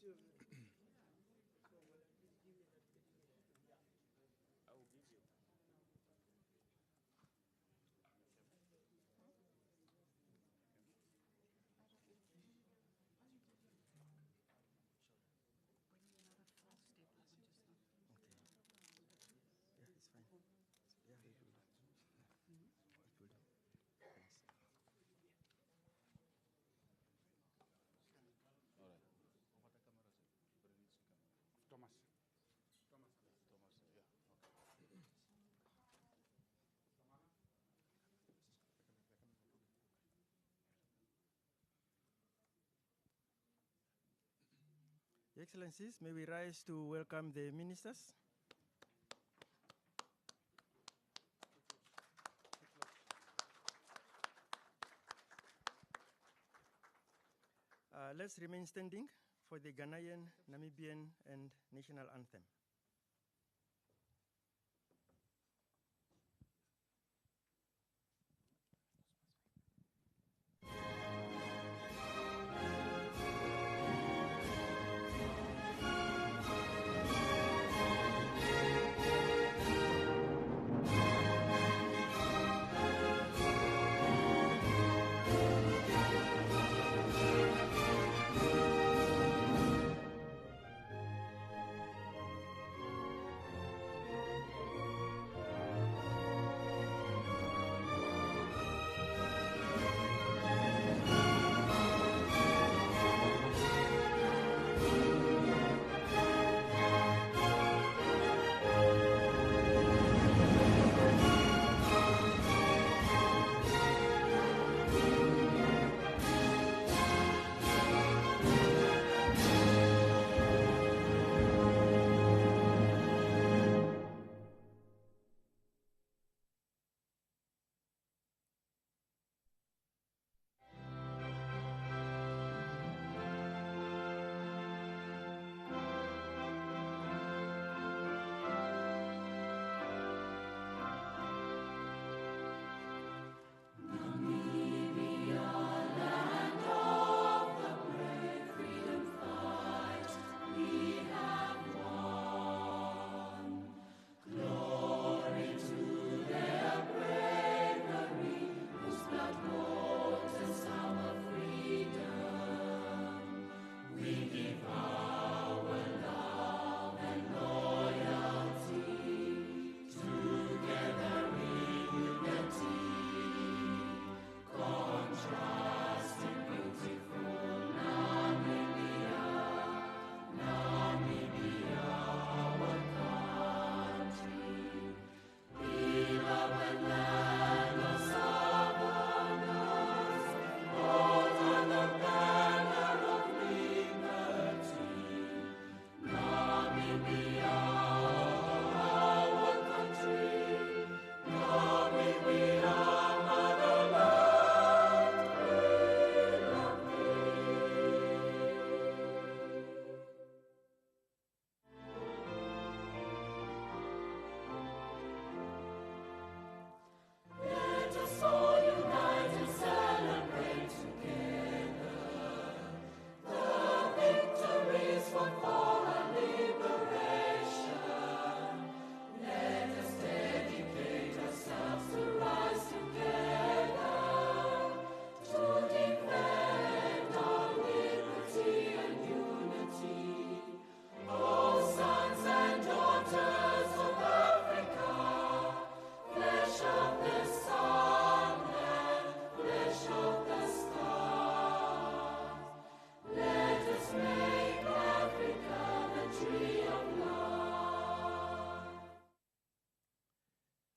Yeah, it's fine. Yeah, it will do. It will do. Thanks. All right. What camera is it? Thomas. Thomas, yeah. Okay. Your Excellencies, may we rise to welcome the ministers? Let's remain standing for the Ghanaian, Namibian, and national anthem.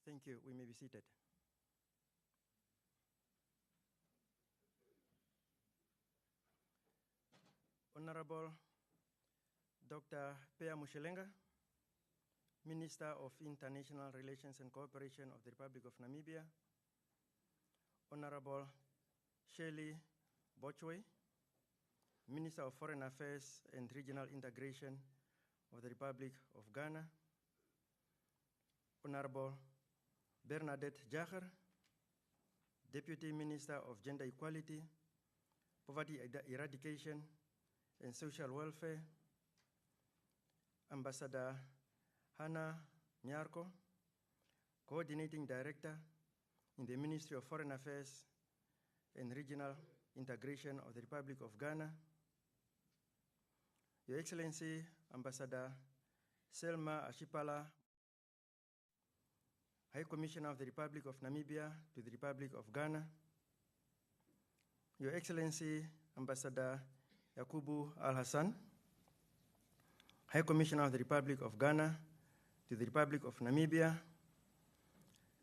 Thank you. We may be seated. Honorable Dr. Pea Mushelenga, Minister of International Relations and Cooperation of the Republic of Namibia, Honorable Shirley Bochwe, Minister of Foreign Affairs and Regional Integration of the Republic of Ghana, Honorable Bernadette Jager, Deputy Minister of Gender Equality, Poverty Eradication, and Social Welfare, Ambassador Hannah Nyarko, Coordinating Director in the Ministry of Foreign Affairs and Regional Integration of the Republic of Ghana, Your Excellency, Ambassador Selma Ashipala, High Commissioner of the Republic of Namibia to the Republic of Ghana, Your Excellency, Ambassador Yakubu Al-Hassan, High Commissioner of the Republic of Ghana to the Republic of Namibia,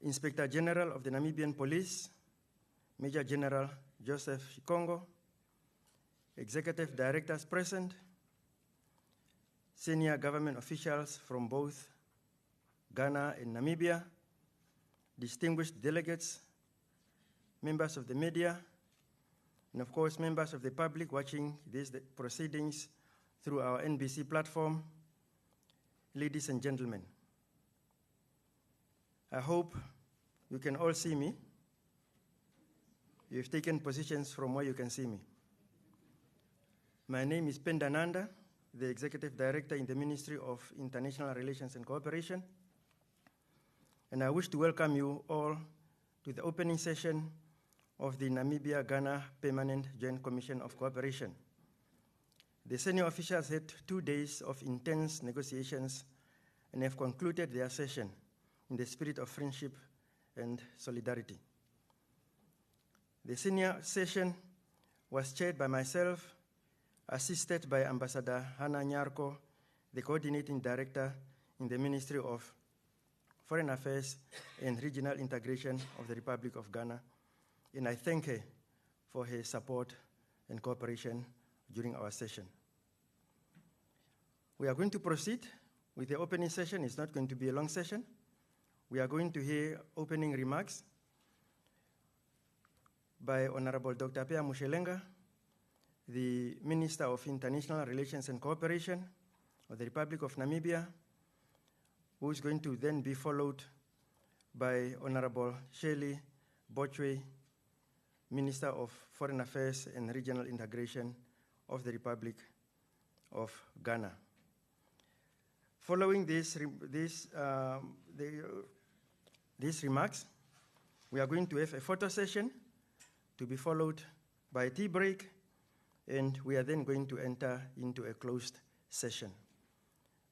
Inspector General of the Namibian Police, Major General Joseph Shikongo, Executive Directors present, senior government officials from both Ghana and Namibia, distinguished delegates, members of the media, and of course, members of the public watching these proceedings through our NBC platform, ladies and gentlemen. I hope you can all see me. You've taken positions from where you can see me. My name is Pendananda, the Executive Director in the Ministry of International Relations and Cooperation, and I wish to welcome you all to the opening session of the Namibia-Ghana Permanent Joint Commission of Cooperation. The senior officials had 2 days of intense negotiations and have concluded their session in the spirit of friendship and solidarity. The senior session was chaired by myself, assisted by Ambassador Hannah Nyarko, the Coordinating Director in the Ministry of Foreign Affairs and Regional Integration of the Republic of Ghana, and I thank her for her support and cooperation during our session. We are going to proceed with the opening session. It's not going to be a long session. We are going to hear opening remarks by Honorable Dr. Pea Mushelenga, the Minister of International Relations and Cooperation of the Republic of Namibia, who is going to then be followed by Honorable Shirley Bochwe, Minister of Foreign Affairs and Regional Integration of the Republic of Ghana. Following these remarks, we are going to have a photo session to be followed by a tea break, and we are then going to enter into a closed session.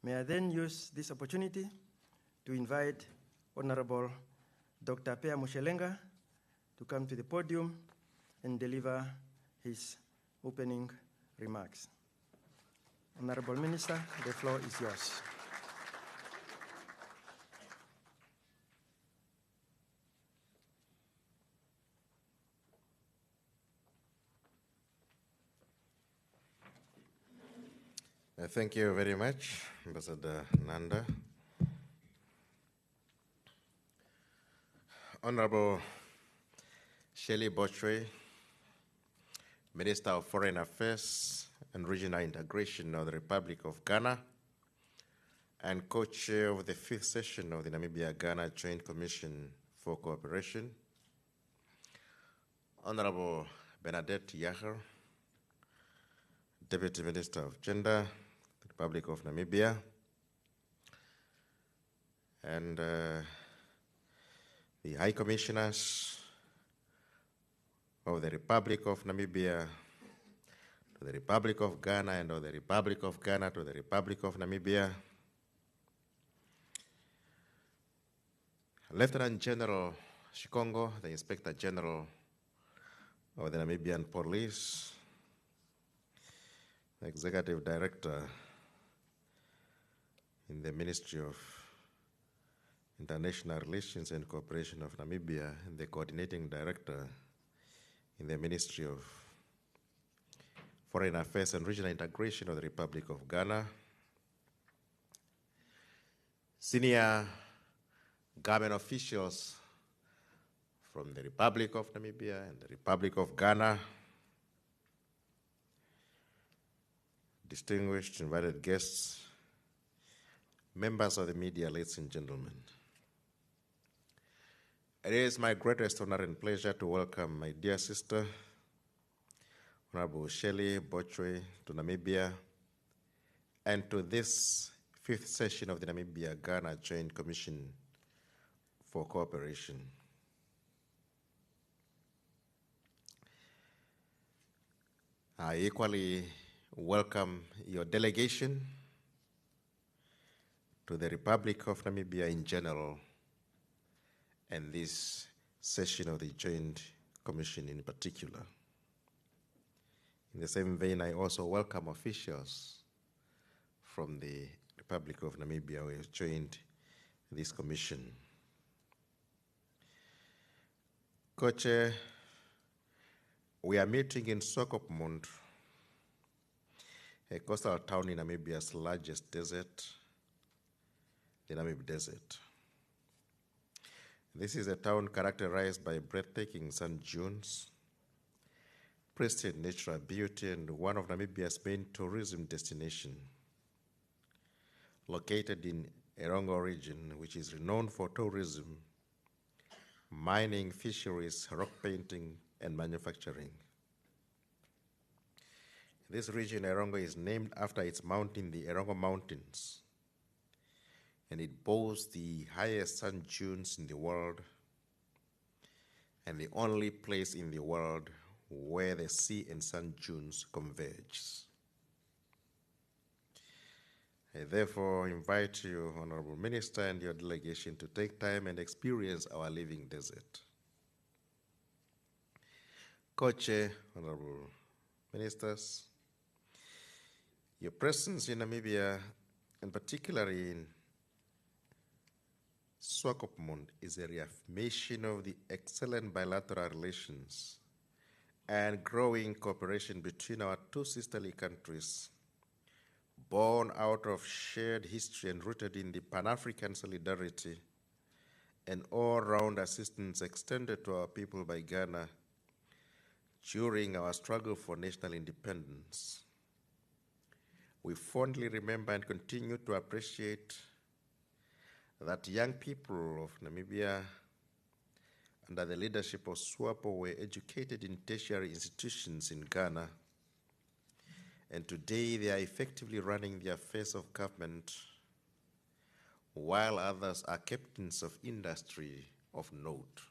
May I then use this opportunity to invite Honorable Dr. Pea Mushelenga to come to the podium and deliver his opening remarks. Honorable Minister, the floor is yours. Thank you very much, Ambassador Nanda. Honorable Shirley Bochwe, Minister of Foreign Affairs and Regional Integration of the Republic of Ghana, and co-chair of the 5th session of the Namibia-Ghana Joint Commission for Cooperation. Honorable Bernadette Yaher, Deputy Minister of Gender, Republic of Namibia, and the High Commissioners of the Republic of Namibia to the Republic of Ghana and of the Republic of Ghana to the Republic of Namibia, Lieutenant General Shikongo, the Inspector General of the Namibian Police, the Executive Director in the Ministry of International Relations and Cooperation of Namibia, and the Coordinating Director in the Ministry of Foreign Affairs and Regional Integration of the Republic of Ghana, senior government officials from the Republic of Namibia and the Republic of Ghana, distinguished invited guests, members of the media, ladies and gentlemen. It is my greatest honor and pleasure to welcome my dear sister, Honorable Shelley Bochwe to Namibia, and to this 5th session of the Namibia-Ghana Joint Commission for Cooperation. I equally welcome your delegation to the Republic of Namibia in general and this session of the Joint Commission in particular. In the same vein, I also welcome officials from the Republic of Namibia who have joined this commission. Co-Chair, we are meeting in Swakopmund, a coastal town in Namibia's largest desert, the Namib Desert. This is a town characterized by breathtaking sand dunes, pristine natural beauty, and one of Namibia's main tourism destinations. Located in Erongo region, which is renowned for tourism, mining, fisheries, rock painting, and manufacturing. This region, Erongo, is named after its mountain, the Erongo Mountains, and it boasts the highest sand dunes in the world and the only place in the world where the sea and sand dunes converge. I therefore invite you, Honorable Minister, and your delegation to take time and experience our living desert. Co-Chair, Honorable Ministers, your presence in Namibia, and particularly in Swakopmund, is a reaffirmation of the excellent bilateral relations and growing cooperation between our two sisterly countries, born out of shared history and rooted in the Pan-African solidarity and all-round assistance extended to our people by Ghana during our struggle for national independence. We fondly remember and continue to appreciate that young people of Namibia, under the leadership of SWAPO, were educated in tertiary institutions in Ghana, and today they are effectively running the affairs of government, while others are captains of industry of note.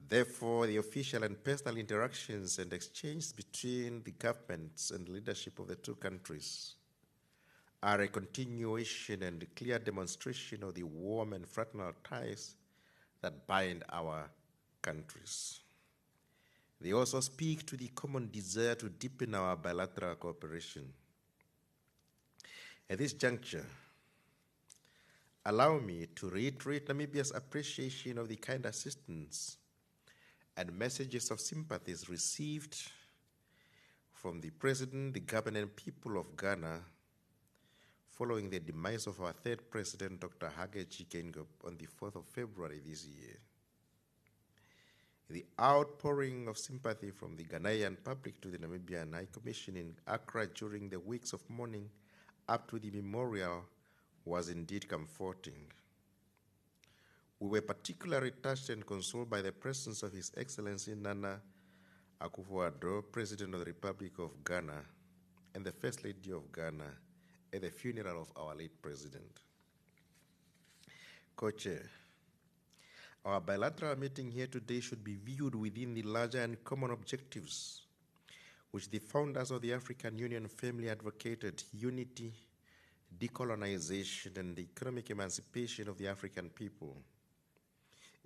Therefore, the official and personal interactions and exchanges between the governments and leadership of the two countries are a continuation and a clear demonstration of the warm and fraternal ties that bind our countries. They also speak to the common desire to deepen our bilateral cooperation. At this juncture, allow me to reiterate Namibia's appreciation of the kind assistance and messages of sympathies received from the President, the government, and people of Ghana following the demise of our third President, Dr. Hage Geingob, on the 4th of February this year. The outpouring of sympathy from the Ghanaian public to the Namibian High Commission in Accra during the weeks of mourning up to the memorial was indeed comforting. We were particularly touched and consoled by the presence of His Excellency Nana Akufo-Addo, President of the Republic of Ghana, and the First Lady of Ghana at the funeral of our late President. Co-Chair, our bilateral meeting here today should be viewed within the larger and common objectives which the founders of the African Union firmly advocated: unity, decolonization, and the economic emancipation of the African people.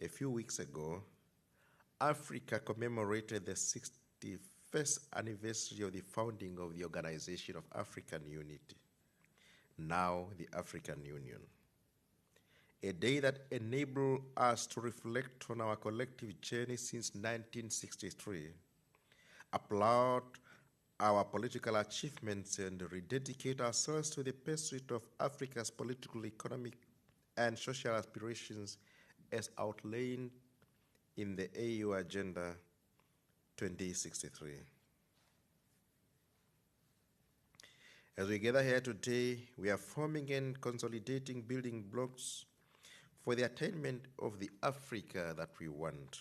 A few weeks ago, Africa commemorated the 61st anniversary of the founding of the Organization of African Unity, now the African Union. A day that enabled us to reflect on our collective journey since 1963, applaud our political achievements, and rededicate ourselves to the pursuit of Africa's political, economic, and social aspirations as outlined in the AU Agenda 2063. As we gather here today, we are forming and consolidating building blocks for the attainment of the Africa that we want.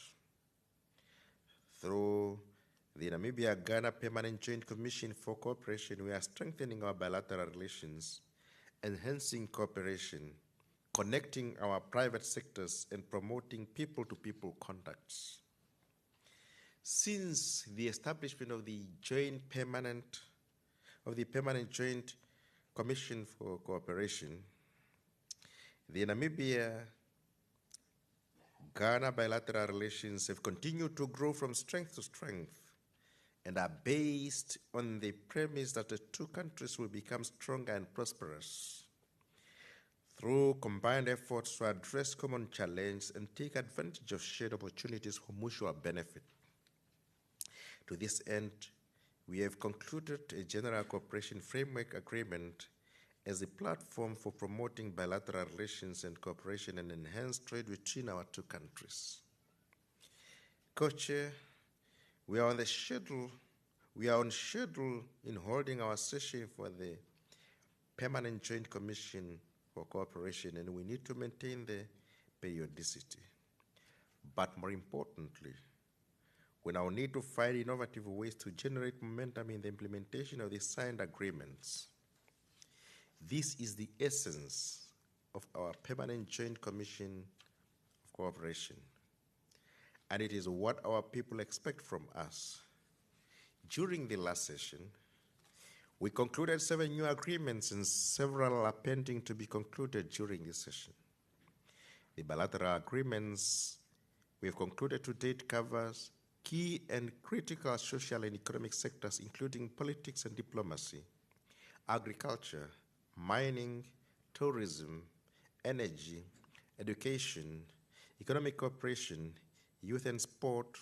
Through the Namibia-Ghana Permanent Joint Commission for Cooperation, we are strengthening our bilateral relations, enhancing cooperation, connecting our private sectors, and promoting people-to-people contacts. Since the establishment of the Permanent Joint Commission for Cooperation, the Namibia-Ghana bilateral relations have continued to grow from strength to strength and are based on the premise that the two countries will become stronger and prosperous through combined efforts to address common challenges and take advantage of shared opportunities for mutual benefit. To this end, we have concluded a general cooperation framework agreement as a platform for promoting bilateral relations and cooperation and enhanced trade between our two countries. Co-Chair, we are on schedule in holding our session for the Permanent Joint Commission for Cooperation, and we need to maintain the periodicity. But more importantly, we now need to find innovative ways to generate momentum in the implementation of the signed agreements. This is the essence of our Permanent Joint Commission of Cooperation, and it is what our people expect from us. During the last session, we concluded 7 new agreements and several are pending to be concluded during this session. The bilateral agreements we have concluded to date covers key and critical social and economic sectors, including politics and diplomacy, agriculture, mining, tourism, energy, education, economic cooperation, youth and sport,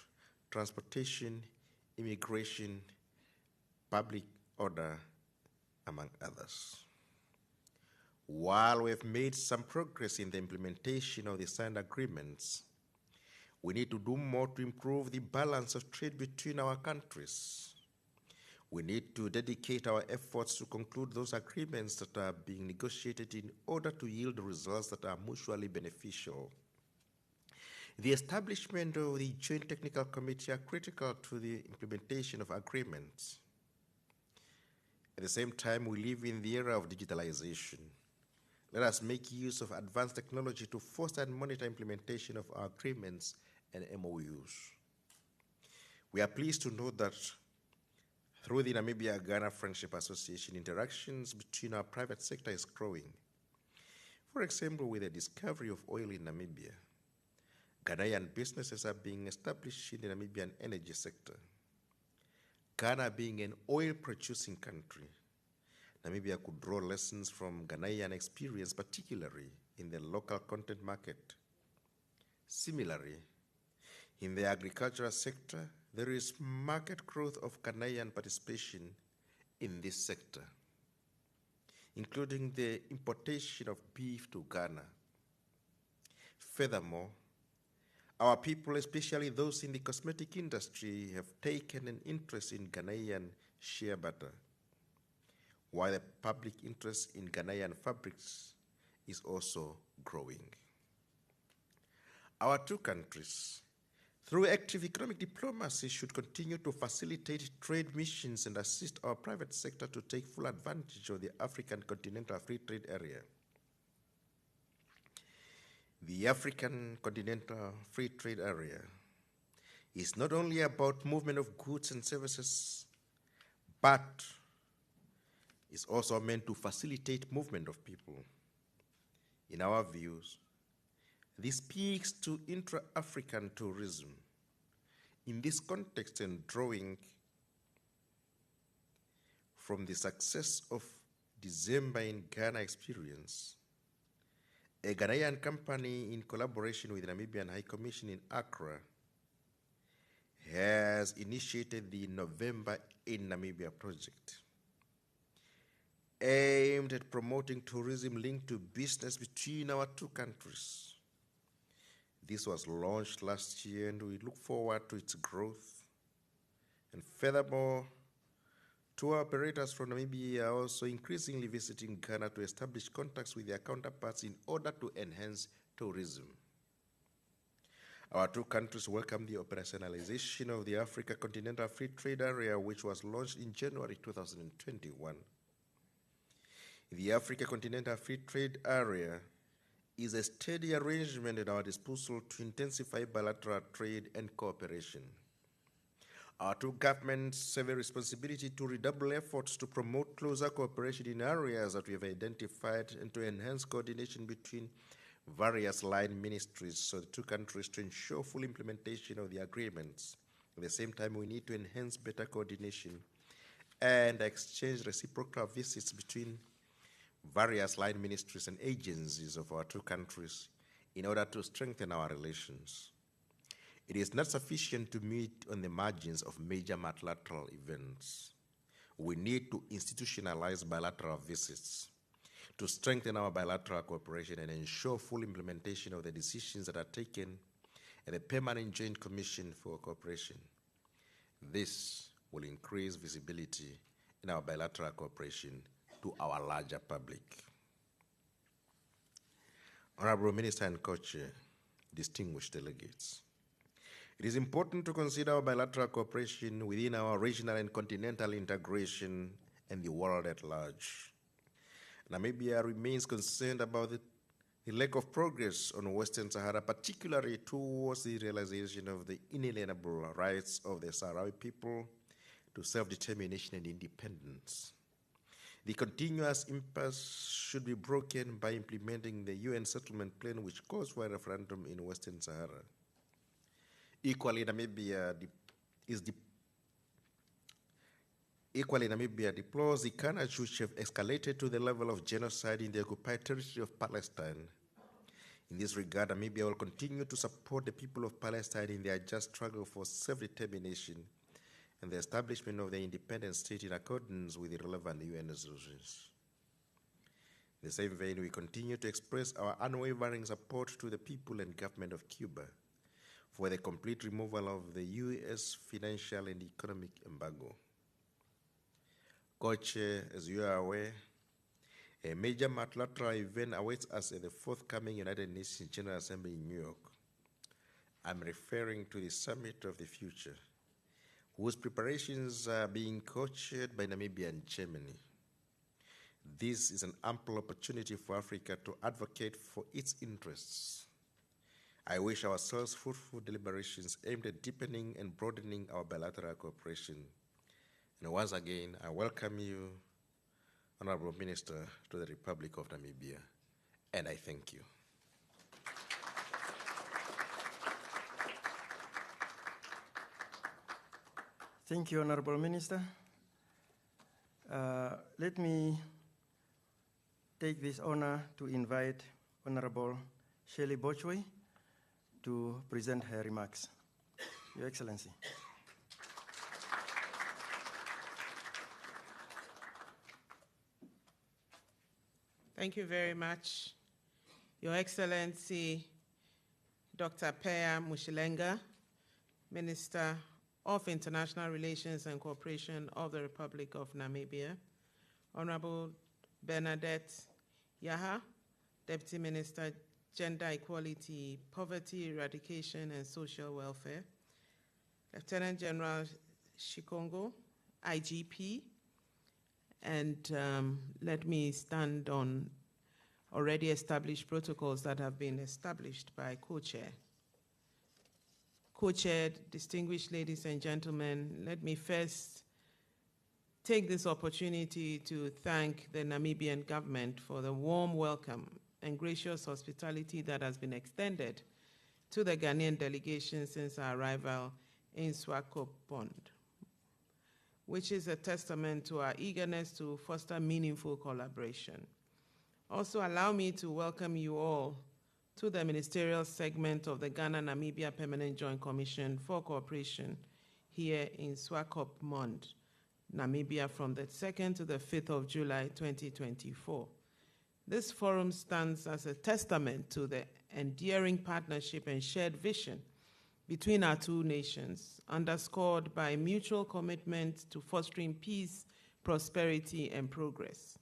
transportation, immigration, public order, among others. While we have made some progress in the implementation of the signed agreements, we need to do more to improve the balance of trade between our countries. We need to dedicate our efforts to conclude those agreements that are being negotiated in order to yield results that are mutually beneficial. The establishment of the Joint Technical Committee are critical to the implementation of agreements. At the same time, we live in the era of digitalization. Let us make use of advanced technology to foster and monitor implementation of our agreements and MOUs. We are pleased to note that through the Namibia-Ghana Friendship Association, interactions between our private sector is growing. For example, with the discovery of oil in Namibia, Ghanaian businesses are being established in the Namibian energy sector. Ghana being an oil-producing country, Namibia could draw lessons from Ghanaian experience, particularly in the local content market. Similarly, in the agricultural sector, there is market growth of Ghanaian participation in this sector, including the importation of beef to Ghana. Furthermore, our people, especially those in the cosmetic industry, have taken an interest in Ghanaian shea butter, while the public interest in Ghanaian fabrics is also growing. Our two countries, through active economic diplomacy, should continue to facilitate trade missions and assist our private sector to take full advantage of the African Continental Free Trade Area. The African Continental Free Trade Area is not only about movement of goods and services, but is also meant to facilitate movement of people. In our views, this speaks to intra-African tourism. In this context and drawing from the success of December in Ghana experience, a Ghanaian company in collaboration with the Namibian High Commission in Accra has initiated the November in Namibia project, aimed at promoting tourism linked to business between our two countries. This was launched last year and we look forward to its growth. And furthermore, tour operators from Namibia are also increasingly visiting Ghana to establish contacts with their counterparts in order to enhance tourism. Our two countries welcome the operationalization of the Africa Continental Free Trade Area, which was launched in January 2021. The Africa Continental Free Trade Area is a steady arrangement at our disposal to intensify bilateral trade and cooperation. Our two governments have a responsibility to redouble efforts to promote closer cooperation in areas that we have identified and to enhance coordination between various line ministries so the two countries to ensure full implementation of the agreements. At the same time, we need to enhance better coordination and exchange reciprocal visits between various line ministries and agencies of our two countries in order to strengthen our relations. It is not sufficient to meet on the margins of major multilateral events. We need to institutionalize bilateral visits to strengthen our bilateral cooperation and ensure full implementation of the decisions that are taken at the Permanent Joint Commission for Cooperation. This will increase visibility in our bilateral cooperation to our larger public. Honorable Minister and Co-Chair, distinguished delegates, it is important to consider our bilateral cooperation within our regional and continental integration and the world at large. Namibia remains concerned about the lack of progress on Western Sahara, particularly towards the realization of the inalienable rights of the Sahrawi people to self-determination and independence. The continuous impasse should be broken by implementing the UN settlement plan, which calls for a referendum in Western Sahara. Equally, Namibia deplores the carnage which have escalated to the level of genocide in the occupied territory of Palestine. In this regard, Namibia will continue to support the people of Palestine in their just struggle for self-determination and the establishment of the independent state in accordance with the relevant UN resolutions. In the same vein, we continue to express our unwavering support to the people and government of Cuba for the complete removal of the U.S. financial and economic embargo. Co-Chair, as you are aware, a major multilateral event awaits us at the forthcoming United Nations General Assembly in New York. I'm referring to the Summit of the Future, whose preparations are being co-chaired by Namibia and Germany. This is an ample opportunity for Africa to advocate for its interests. I wish ourselves fruitful deliberations aimed at deepening and broadening our bilateral cooperation. And once again, I welcome you, Honorable Minister, to the Republic of Namibia, and I thank you. Thank you, Honorable Minister. Let me take this honor to invite Honorable Shelley Bochwe to present her remarks. Your Excellency. Thank you very much, Your Excellency, Dr. Peya Mushilenga, Minister of International Relations and Cooperation of the Republic of Namibia, Honorable Bernadette Yaha, Deputy Minister, Gender Equality, Poverty Eradication and Social Welfare, Lieutenant General Shikongo, IGP, and let me stand on already established protocols that have been established by co-chair. Co-chair, distinguished ladies and gentlemen, let me first take this opportunity to thank the Namibian government for the warm welcome and gracious hospitality that has been extended to the Ghanaian delegation since our arrival in Swakopmund, which is a testament to our eagerness to foster meaningful collaboration. Also, allow me to welcome you all to the ministerial segment of the Ghana-Namibia Permanent Joint Commission for Cooperation here in Swakopmund, Namibia from the 2nd to the 5th of July 2024. This forum stands as a testament to the enduring partnership and shared vision between our two nations, underscored by mutual commitment to fostering peace, prosperity, and progress.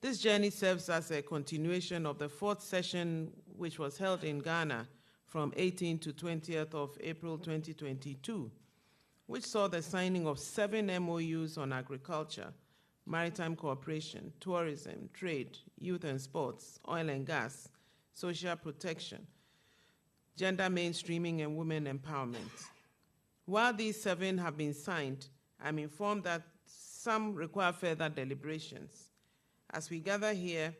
This journey serves as a continuation of the 4th session, which was held in Ghana from 18th to 20th of April 2022, which saw the signing of 7 MOUs on agriculture, maritime cooperation, tourism, trade, youth and sports, oil and gas, social protection, gender mainstreaming, and women empowerment. While these 7 have been signed, I'm informed that some require further deliberations. As we gather here,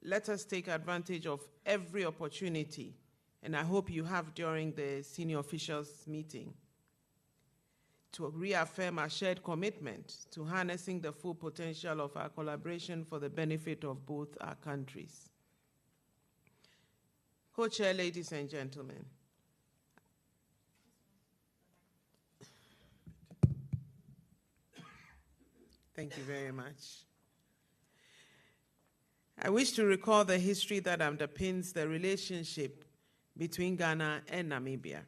let us take advantage of every opportunity, and I hope you have during the senior officials meeting, to reaffirm our shared commitment to harnessing the full potential of our collaboration for the benefit of both our countries. Co-chair, ladies and gentlemen, thank you very much. I wish to recall the history that underpins the relationship between Ghana and Namibia.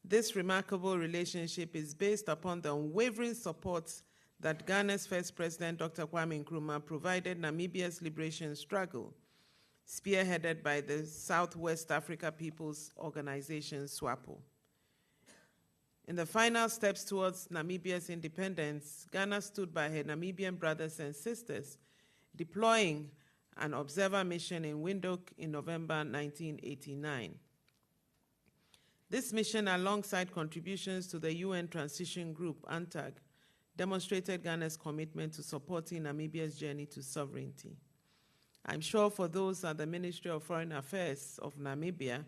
This remarkable relationship is based upon the unwavering support that Ghana's first president, Dr. Kwame Nkrumah, provided Namibia's liberation struggle, spearheaded by the Southwest Africa People's Organization, SWAPO. In the final steps towards Namibia's independence, Ghana stood by her Namibian brothers and sisters, deploying an observer mission in Windhoek in November 1989. This mission, alongside contributions to the UN Transition Group, UNTAG, demonstrated Ghana's commitment to supporting Namibia's journey to sovereignty. I'm sure for those at the Ministry of Foreign Affairs of Namibia,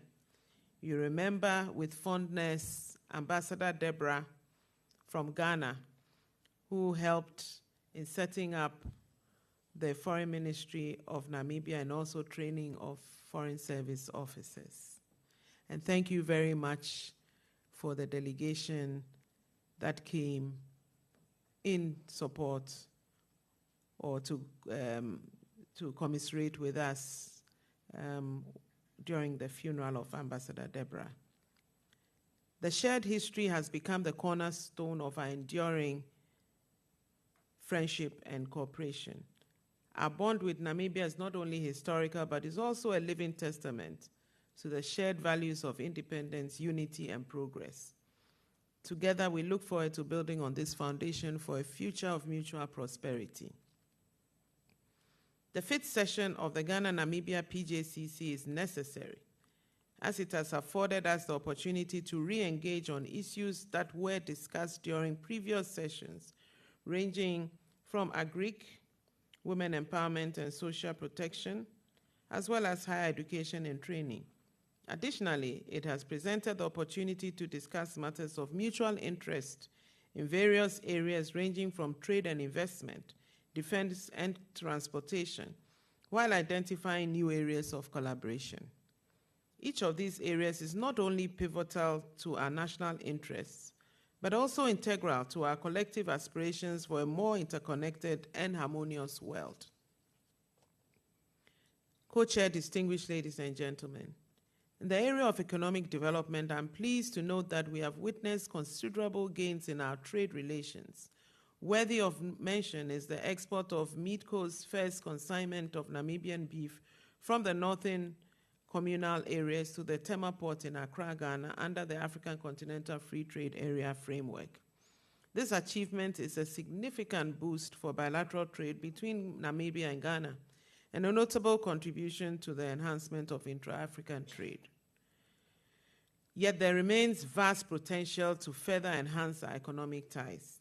you remember with fondness Ambassador Deborah from Ghana, who helped in setting up the Foreign Ministry of Namibia and also training of Foreign Service officers. And thank you very much for the delegation that came in support or to commiserate with us during the funeral of Ambassador Deborah. The shared history has become the cornerstone of our enduring friendship and cooperation. Our bond with Namibia is not only historical, but is also a living testament to the shared values of independence, unity, and progress. Together, we look forward to building on this foundation for a future of mutual prosperity. The 5th session of the Ghana-Namibia PJCC is necessary, as it has afforded us the opportunity to re-engage on issues that were discussed during previous sessions, ranging from agric, women empowerment and social protection, as well as higher education and training. Additionally, it has presented the opportunity to discuss matters of mutual interest in various areas ranging from trade and investment, defense and transportation, while identifying new areas of collaboration. Each of these areas is not only pivotal to our national interests, but also integral to our collective aspirations for a more interconnected and harmonious world. Co-chair, distinguished ladies and gentlemen, in the area of economic development, I'm pleased to note that we have witnessed considerable gains in our trade relations. Worthy of mention is the export of Meatco's first consignment of Namibian beef from the northern communal areas to the Tema port in Accra, Ghana, under the African Continental Free Trade Area framework. This achievement is a significant boost for bilateral trade between Namibia and Ghana, and a notable contribution to the enhancement of intra-African trade. Yet there remains vast potential to further enhance our economic ties.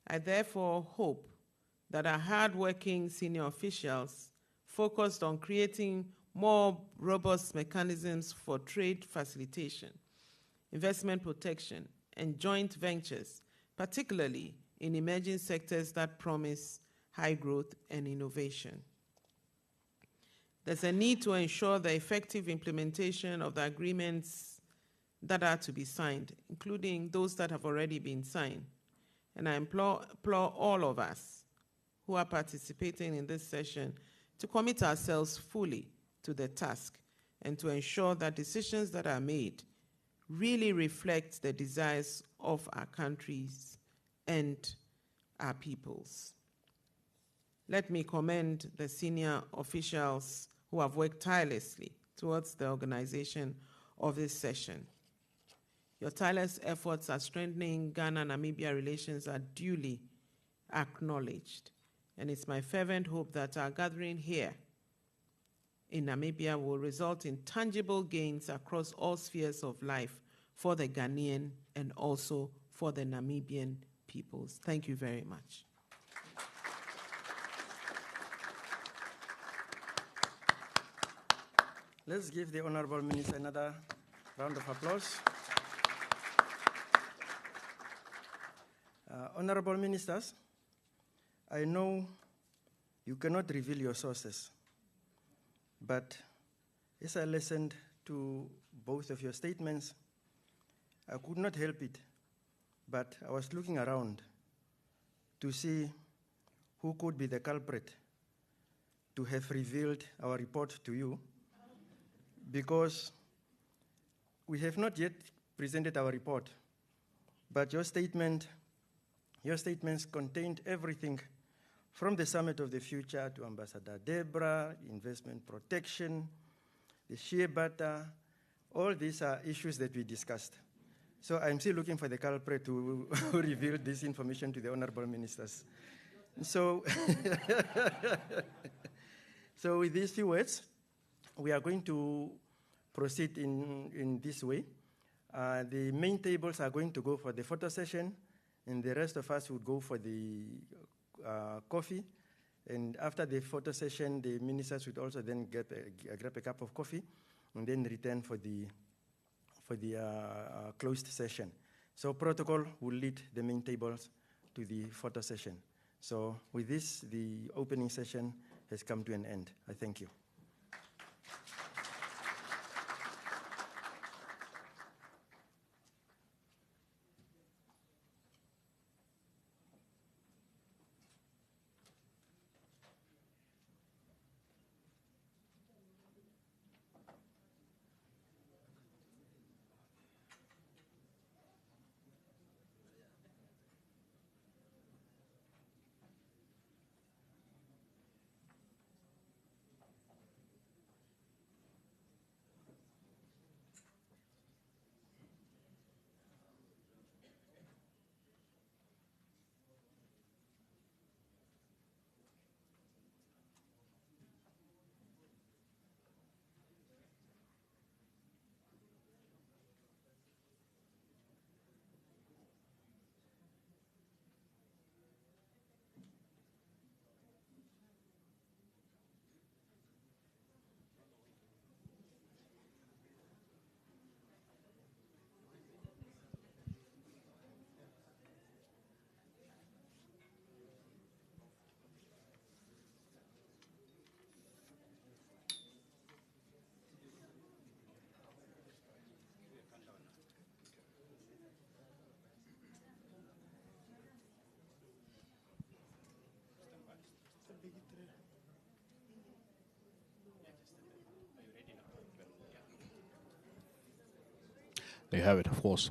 I therefore hope that our hard-working senior officials focused on creating more robust mechanisms for trade facilitation, investment protection, and joint ventures, particularly in emerging sectors that promise high growth and innovation. There's a need to ensure the effective implementation of the agreements that are to be signed, including those that have already been signed. And I implore all of us who are participating in this session to commit ourselves fully to the task and to ensure that decisions that are made really reflect the desires of our countries and our peoples. Let me commend the senior officials who have worked tirelessly towards the organization of this session. Your tireless efforts at strengthening Ghana-Namibia relations are duly acknowledged, and it's my fervent hope that our gathering here in Namibia will result in tangible gains across all spheres of life for the Ghanaian and also for the Namibian peoples. Thank you very much. Let's give the Honorable Minister another round of applause. Honorable Ministers, I know you cannot reveal your sources, but as I listened to both of your statements, I could not help it, but I was looking around to see who could be the culprit to have revealed our report to you, because we have not yet presented our report, but your statements contained everything from the Summit of the Future to Ambassador Deborah, investment protection, the shea butter. All these are issues that we discussed. So I'm still looking for the culprit who revealed this information to the honorable ministers. So, so with these few words, we are going to proceed in this way. The main tables are going to go for the photo session, and the rest of us would go for the coffee. And after the photo session, the ministers would also then grab a cup of coffee and then return for the closed session. So protocol will lead the main tables to the photo session. So with this, the opening session has come to an end. I thank you. There you have it, of course,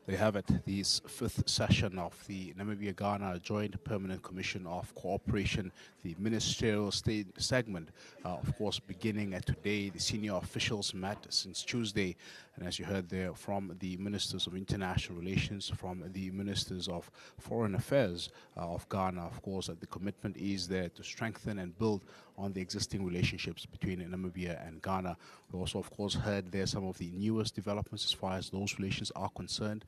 They have it, this fifth session of the Namibia-Ghana Joint Permanent Commission of Cooperation, the ministerial state segment, of course, beginning at today. The senior officials met since Tuesday, and as you heard there from the Ministers of International Relations, from the Ministers of Foreign Affairs of Ghana, of course, that the commitment is there to strengthen and build on the existing relationships between Namibia and Ghana. We also, of course, heard there some of the newest developments as far as those relations are concerned.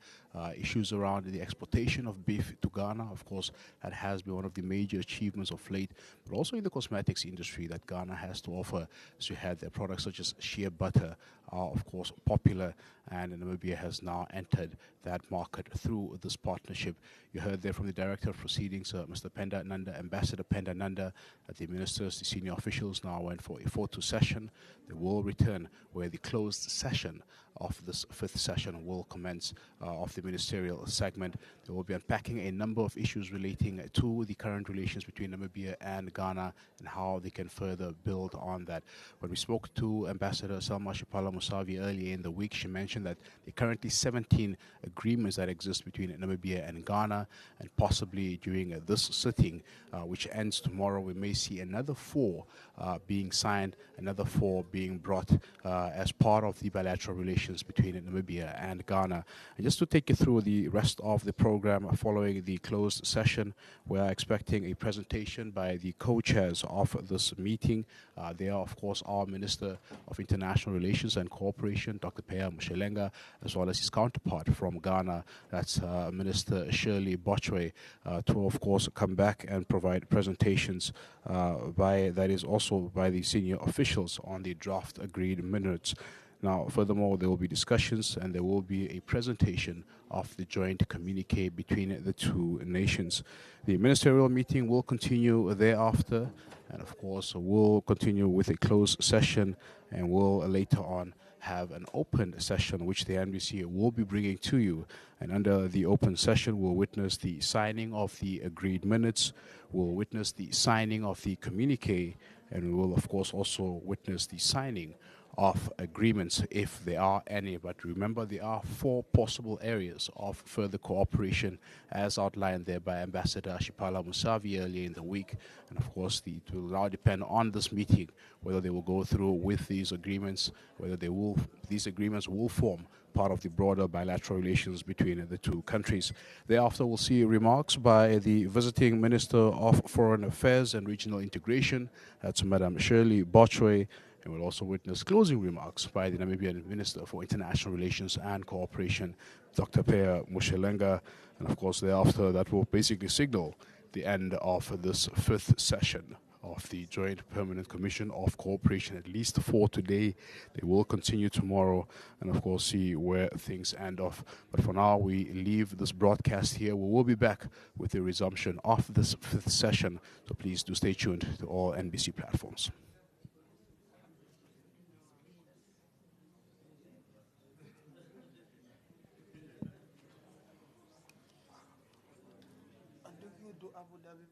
Issues around the exportation of beef to Ghana, of course, that has been one of the major achievements of late, but also in the cosmetics industry that Ghana has to offer. As you had their products such as shea butter are, of course, popular, and Namibia has now entered that market through this partnership. You heard there from the Director of Proceedings, Mr. Penda Nanda, Ambassador Penda Nanda, that the ministers, the senior officials now went for a photo session. They will return where the closed session of this fifth session will commence of the ministerial segment. They will be unpacking a number of issues relating to the current relations between Namibia and Ghana and how they can further build on that. When we spoke to Ambassador Selma Shipala Musavi earlier in the week, she mentioned that there are currently 17 agreements that exist between Namibia and Ghana, and possibly during this sitting, which ends tomorrow, we may see another 4 being signed, another 4 being brought as part of the bilateral relations between Namibia and Ghana. And just to take you through the rest of the program following the closed session, we are expecting a presentation by the co-chairs of this meeting. They are, of course, our Minister of International Relations and Cooperation, Dr. Peya Moshelenga, as well as his counterpart from Ghana, that's Minister Shirley Bochwe, to, of course, come back and provide presentations that is also by the senior officials on the draft agreed minutes. Now, furthermore, there will be discussions and there will be a presentation of the joint communique between the two nations. The ministerial meeting will continue thereafter, and of course, we'll continue with a closed session, and we'll later on have an open session which the NBC will be bringing to you. And under the open session, we'll witness the signing of the agreed minutes, we'll witness the signing of the communique, and we will, of course, also witness the signing of agreements, if there are any. But remember, there are 4 possible areas of further cooperation as outlined there by Ambassador Shipala Musavi earlier in the week. And of course, it will now depend on this meeting whether they will go through with these agreements, whether these agreements will form part of the broader bilateral relations between the two countries. Thereafter, we'll see remarks by the visiting Minister of Foreign Affairs and Regional Integration, that's Madam Shirley Bochwe. And we'll also witness closing remarks by the Namibian Minister for International Relations and Cooperation, Dr. Peya Moshelenga. And of course, thereafter, that will basically signal the end of this 5th session of the Joint Permanent Commission of Cooperation, at least for today. They will continue tomorrow and, of course, see where things end off. But for now, we leave this broadcast here. We will be back with the resumption of this 5th session. So please do stay tuned to all NBC platforms. Do Abu Dhabi